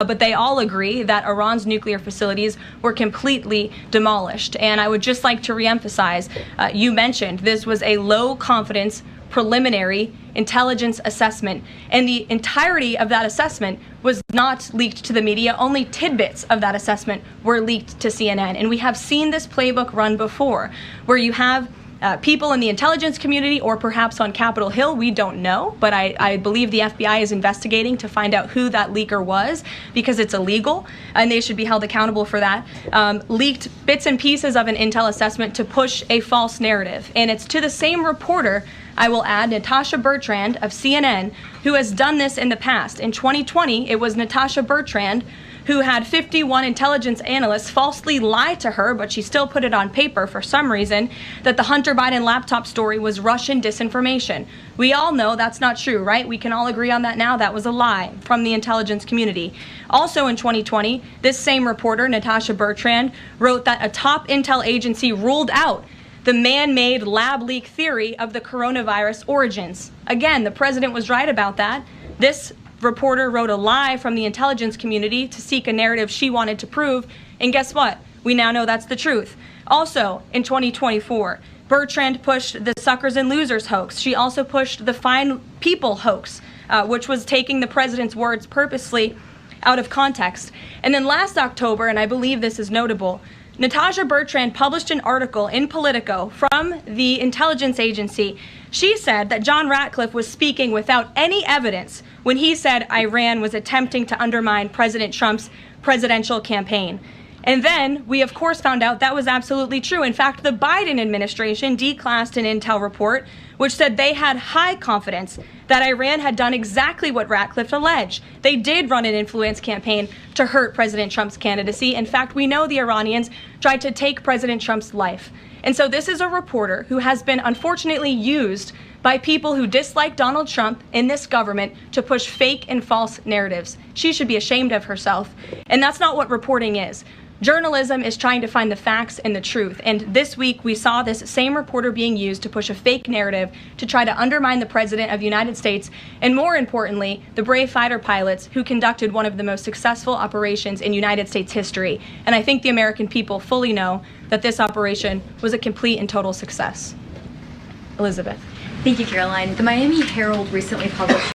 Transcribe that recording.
but they all agree that Iran's nuclear facilities were completely demolished. And I would just like to reemphasize, you mentioned this was a low confidence preliminary intelligence assessment, and the entirety of that assessment was not leaked to the media. Only tidbits of that assessment were leaked to CNN. And we have seen this playbook run before, where you have people in the intelligence community, or perhaps on Capitol Hill, we don't know, but I believe the FBI is investigating to find out who that leaker was, because it's illegal and they should be held accountable for that. Leaked bits and pieces of an intel assessment to push a false narrative. And it's to the same reporter, I will add, Natasha Bertrand of CNN, who has done this in the past. In 2020, it was Natasha Bertrand who had 51 intelligence analysts falsely lie to her, but she still put it on paper for some reason, that the Hunter Biden laptop story was Russian disinformation. We all know that's not true, right? We can all agree on that now. That was a lie from the intelligence community. Also in 2020, this same reporter, Natasha Bertrand, wrote that a top intel agency ruled out the man-made lab leak theory of the coronavirus origins. Again, the president was right about that. This reporter wrote a lie from the intelligence community to seek a narrative she wanted to prove, and guess what? We now know that's the truth. Also, in 2024, Bertrand pushed the suckers and losers hoax. She also pushed the fine people hoax, which was taking the president's words purposely out of context. And then last October, and I believe this is notable, Natasha Bertrand published an article in Politico from the intelligence agency. She said that John Ratcliffe was speaking without any evidence when he said Iran was attempting to undermine President Trump's presidential campaign. And then we, of course, found out that was absolutely true. In fact, the Biden administration declassed an intel report which said they had high confidence that Iran had done exactly what Ratcliffe alleged. They did run an influence campaign to hurt President Trump's candidacy. In fact, we know the Iranians tried to take President Trump's life. And so this is a reporter who has been unfortunately used by people who dislike Donald Trump in this government to push fake and false narratives. She should be ashamed of herself. And that's not what reporting is. Journalism is trying to find the facts and the truth. And this week, we saw this same reporter being used to push a fake narrative to try to undermine the President of the United States, and more importantly, the brave fighter pilots who conducted one of the most successful operations in United States history. And I think the American people fully know that this operation was a complete and total success. Elizabeth. Thank you, Karoline. The Miami Herald recently published